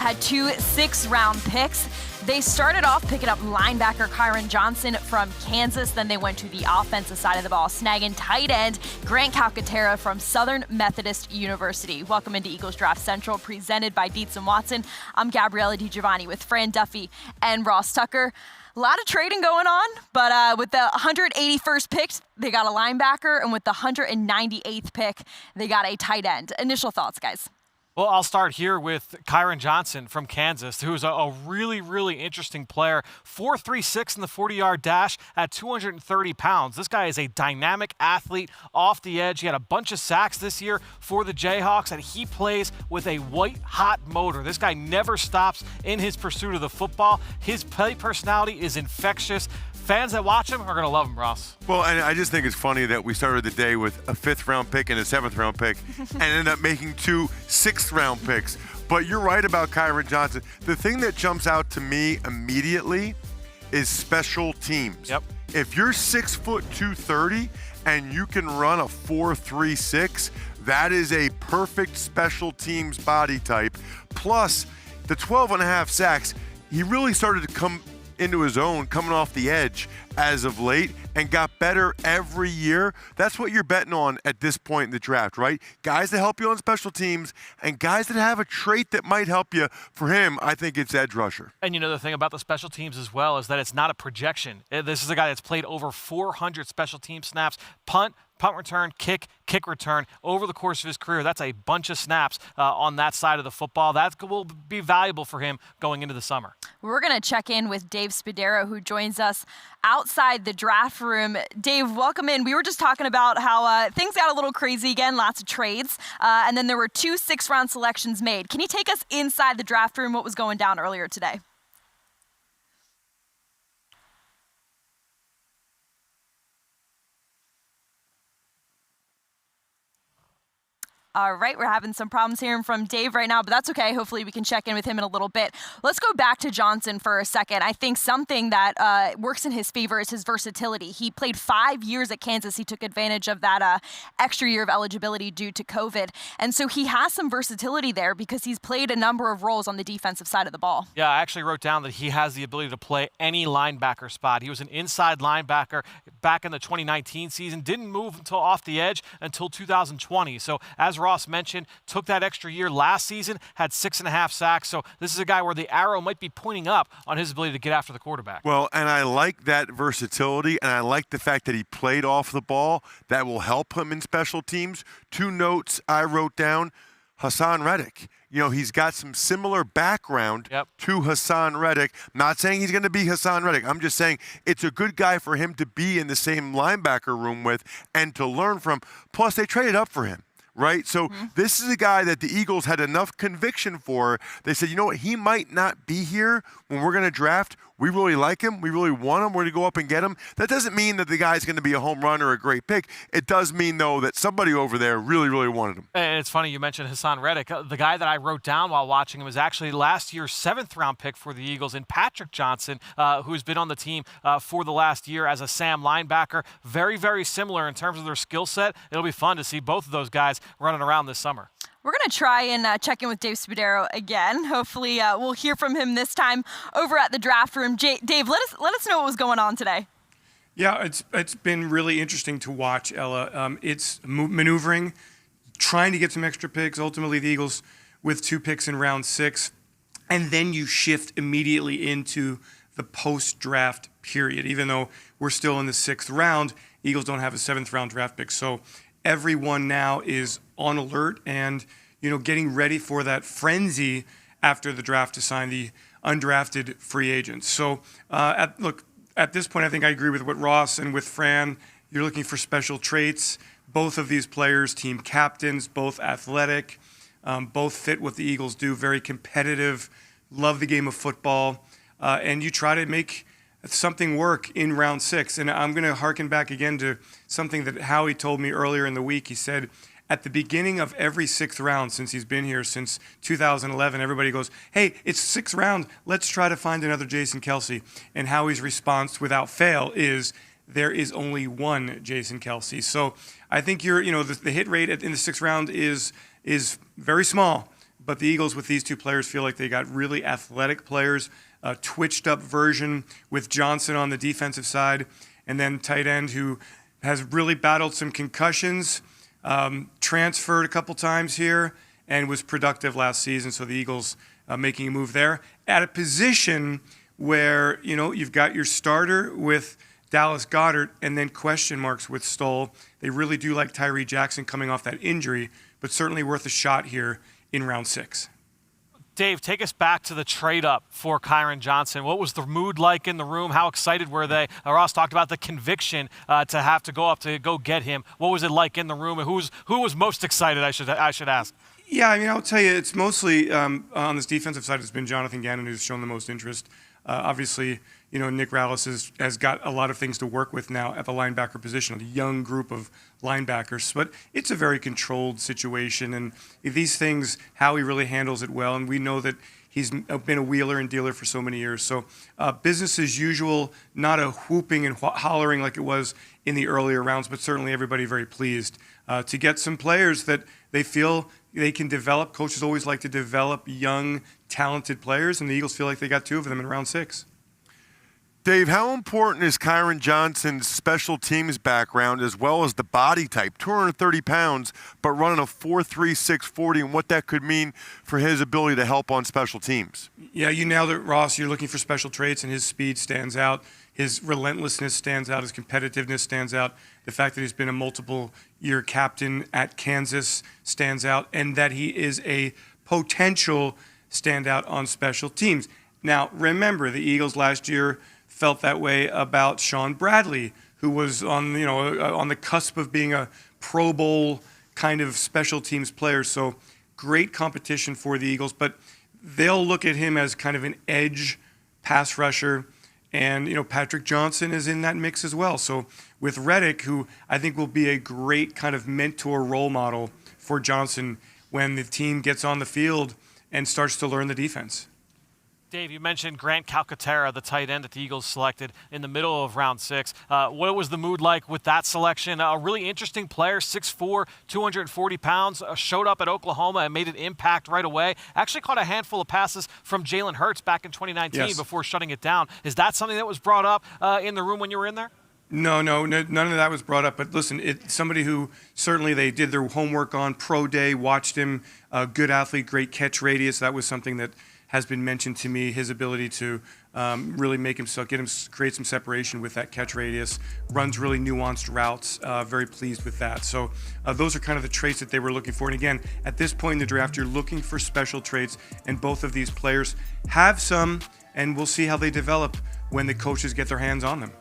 had 2 6th-round picks. They started off picking up linebacker Kyron Johnson from Kansas. Then they went to the offensive side of the ball, snagging tight end Grant Calcutta from Southern Methodist University. Welcome into Eagles Draft Central, presented by Dietz Watson. I'm Gabriella DiGiovanni with Fran Duffy and Ross Tucker. A lot of trading going on, but with the 181st pick, they got a linebacker, and with the 198th pick, they got a tight end. Initial thoughts, guys? Well, I'll start here with Kyron Johnson from Kansas, who's a really, really interesting player. 4.36 in the 40-yard dash at 230 pounds. This guy is a dynamic athlete off the edge. He had a bunch of sacks this year for the Jayhawks, and he plays with a white-hot motor. This guy never stops in his pursuit of the football. His play personality is infectious. Fans that watch him are going to love him, Ross. Well, and I just think it's funny that we started the day with a 5th-round pick and a 7th-round pick and ended up making 2 6th-round picks. But you're right about Kyron Johnson. The thing that jumps out to me immediately is special teams. Yep. If you're 6 foot 230 and you can run a 4.36, that is a perfect special teams body type. Plus, the 12.5 sacks, he really started to come into his own coming off the edge as of late and got better every year. That's what you're betting on at this point in the draft, right? Guys that help you on special teams and guys that have a trait that might help you. For him, I think it's edge rusher. And you know the thing about the special teams as well is that it's not a projection. This is a guy that's played over 400 special team snaps, punt return, kick return over the course of his career. That's a bunch of snaps on that side of the football. That will be valuable for him going into the summer. We're going to check in with Dave Spadaro, who joins us outside the draft room. Dave, welcome in. We were just talking about how things got a little crazy again, lots of trades, and then there were 2 6th-round selections made. Can you take us inside the draft room, what was going down earlier today? All right, we're having some problems hearing from Dave right now, but that's okay. Hopefully we can check in with him in a little bit. Let's go back to Johnson for a second. I think something that works in his favor is his versatility. He played 5 years at Kansas. He took advantage of that extra year of eligibility due to COVID. And so he has some versatility there because he's played a number of roles on the defensive side of the ball. Yeah, I actually wrote down that he has the ability to play any linebacker spot. He was an inside linebacker back in the 2019 season, didn't move until off the edge until 2020. So as Ross mentioned, took that extra year last season, had 6.5 sacks. So this is a guy where the arrow might be pointing up on his ability to get after the quarterback. Well, and I like that versatility, and I like the fact that he played off the ball. That will help him in special teams. 2 notes I wrote down. Hassan Reddick. You know, he's got some similar background to Hassan Reddick. Not saying he's going to be Hassan Reddick. I'm just saying it's a good guy for him to be in the same linebacker room with and to learn from. Plus, they traded up for him. Right? So this is a guy that the Eagles had enough conviction for. They said, you know what, he might not be here when we're going to draft. We really like him. We really want him. We're going to go up and get him. That doesn't mean that the guy's going to be a home run or a great pick. It does mean, though, that somebody over there really, really wanted him. And it's funny you mentioned Hassan Reddick. The guy that I wrote down while watching him was actually last year's 7th-round pick for the Eagles in Patrick Johnson, who's been on the team for the last year as a Sam linebacker. Very, very similar in terms of their skill set. It'll be fun to see both of those guys running around this summer. We're going to try and check in with Dave Spadaro again. Hopefully we'll hear from him this time over at the draft room. Dave, let us know what was going on today. Yeah, it's been really interesting to watch, Ella. It's maneuvering, trying to get some extra picks. Ultimately, the Eagles with 2 picks in round 6. And then you shift immediately into the post-draft period. Even though we're still in the 6th round, Eagles don't have a 7th-round draft pick. So everyone now is on alert and, getting ready for that frenzy after the draft to sign the undrafted free agents. So, at this point, I think I agree with what Ross and with Fran. You're looking for special traits. Both of these players, team captains, both athletic, both fit what the Eagles do, very competitive, love the game of football, and you try to make something work in round 6. And I'm going to harken back again to something that Howie told me earlier in the week. He said, at the beginning of every 6th round since he's been here, since 2011, everybody goes, hey, it's 6th round, let's try to find another Jason Kelce. And Howie's response without fail is, there is only one Jason Kelce. So I think the hit rate in the 6th round is very small. But the Eagles with these two players feel like they got really athletic players, a twitched up version with Johnson on the defensive side, and then tight end who has really battled some concussions, transferred a couple times here, and was productive last season. So the Eagles making a move there at a position where, you know, you've got your starter with Dallas Goedert and then question marks with Stoll. They really do like Tyree Jackson coming off that injury, but certainly worth a shot here in round 6. Dave, take us back to the trade-up for Kyron Johnson. What was the mood like in the room? How excited were they? Ross talked about the conviction to have to go up to go get him. What was it like in the room? And who was most excited, I should ask? Yeah, I mean, I'll tell you, it's mostly on this defensive side, it's been Jonathan Gannon who's shown the most interest. Obviously, you know, Nick Rallis has got a lot of things to work with now at the linebacker position, a young group of linebackers. But it's a very controlled situation, and these things, Howie really handles it well. And we know that he's been a wheeler and dealer for so many years. So business as usual, not a whooping and hollering like it was in the earlier rounds, but certainly everybody very pleased to get some players that they feel they can develop. Coaches always like to develop young, talented players, and the Eagles feel like they got 2 of them in round 6. Dave, how important is Kyron Johnson's special teams background as well as the body type, 230 pounds, but running a 4.36 40, and what that could mean for his ability to help on special teams? Yeah, you nailed it, Ross. You're looking for special traits, and his speed stands out. His relentlessness stands out. His competitiveness stands out. The fact that he's been a multiple-year captain at Kansas stands out, and that he is a potential standout on special teams. Now, remember, the Eagles last year felt that way about Sean Bradley, who was on the cusp of being a Pro Bowl kind of special teams player. So great competition for the Eagles, but they'll look at him as kind of an edge pass rusher. And, you know, Patrick Johnson is in that mix as well. So with Reddick, who I think will be a great kind of mentor role model for Johnson when the team gets on the field and starts to learn the defense. Dave, you mentioned Grant Calcutta, the tight end that the Eagles selected in the middle of round 6. What was the mood like with that selection? A really interesting player, 6'4", 240 pounds, showed up at Oklahoma and made an impact right away. Actually caught a handful of passes from Jalen Hurts back in 2019 before shutting it down. Is that something that was brought up in the room when you were in there? No, none of that was brought up. But listen, it's somebody who certainly they did their homework on, pro day, watched him, good athlete, great catch radius. That was something that has been mentioned to me, his ability to really make himself, create some separation with that catch radius, runs really nuanced routes, very pleased with that. So those are kind of the traits that they were looking for. And again, at this point in the draft, you're looking for special traits, and both of these players have some, and we'll see how they develop when the coaches get their hands on them.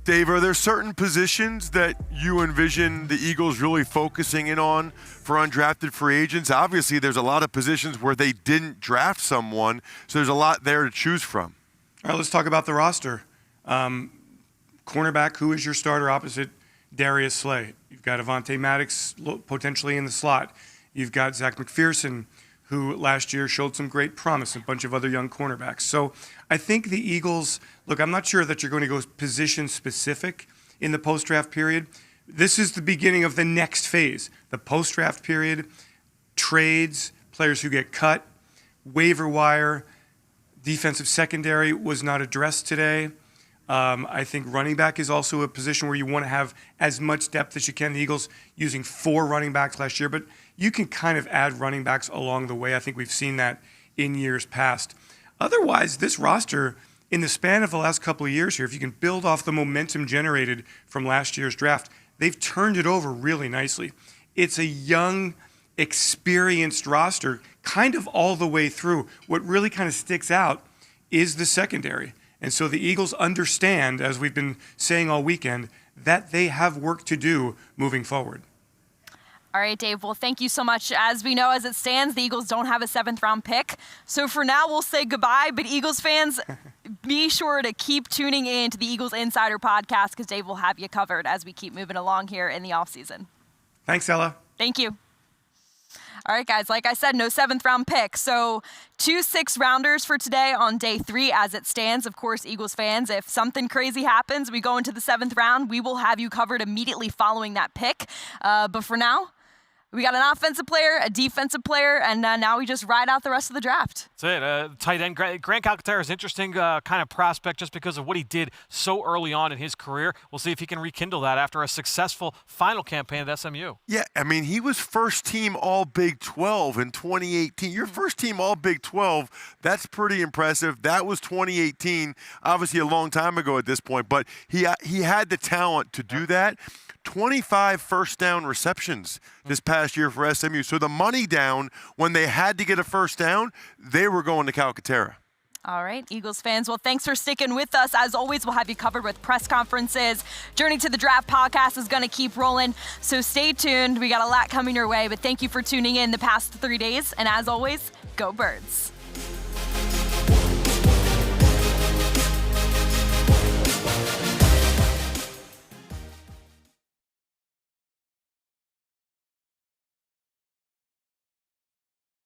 Dave, are there certain positions that you envision the Eagles really focusing in on for undrafted free agents? Obviously, there's a lot of positions where they didn't draft someone, so there's a lot there to choose from. All right, let's talk about the roster. Cornerback, who is your starter opposite Darius Slay? You've got Avonte Maddox potentially in the slot. You've got Zach McPherson, who last year showed some great promise, a bunch of other young cornerbacks. So I think the Eagles, look, I'm not sure that you're going to go position specific in the post-draft period. This is the beginning of the next phase, the post-draft period, trades, players who get cut, waiver wire, defensive secondary was not addressed today. I think running back is also a position where you want to have as much depth as you can. The Eagles using 4 running backs last year, but you can kind of add running backs along the way. I think we've seen that in years past. Otherwise, this roster, in the span of the last couple of years here, if you can build off the momentum generated from last year's draft, they've turned it over really nicely. It's a young, experienced roster kind of all the way through. What really kind of sticks out is the secondary. And so the Eagles understand, as we've been saying all weekend, that they have work to do moving forward. All right, Dave. Well, thank you so much. As we know, as it stands, the Eagles don't have a 7th-round pick. So for now, we'll say goodbye. But Eagles fans, be sure to keep tuning in to the Eagles Insider Podcast because Dave will have you covered as we keep moving along here in the offseason. Thanks, Ella. Thank you. All right, guys, like I said, no 7th-round pick. So 2 6-rounders for today on day 3 as it stands. Of course, Eagles fans, if something crazy happens, we go into the 7th round, we will have you covered immediately following that pick. But for now, We got an offensive player, a defensive player, and now we just ride out the rest of the draft. That's it. Tight end Grant Calcutta is an interesting kind of prospect just because of what he did so early on in his career. We'll see if he can rekindle that after a successful final campaign at SMU. Yeah, I mean, he was first team All Big 12 in 2018. Your first team All Big 12, that's pretty impressive. That was 2018, obviously a long time ago at this point, but he had the talent to do that. 25 first down receptions this past year for SMU. So the money down, when they had to get a first down, they were going to Calcutta. All right, Eagles fans, well, thanks for sticking with us. As always, we'll have you covered with press conferences. Journey to the Draft podcast is going to keep rolling, so stay tuned. We got a lot coming your way, but thank you for tuning in the past 3 days. And as always, go Birds.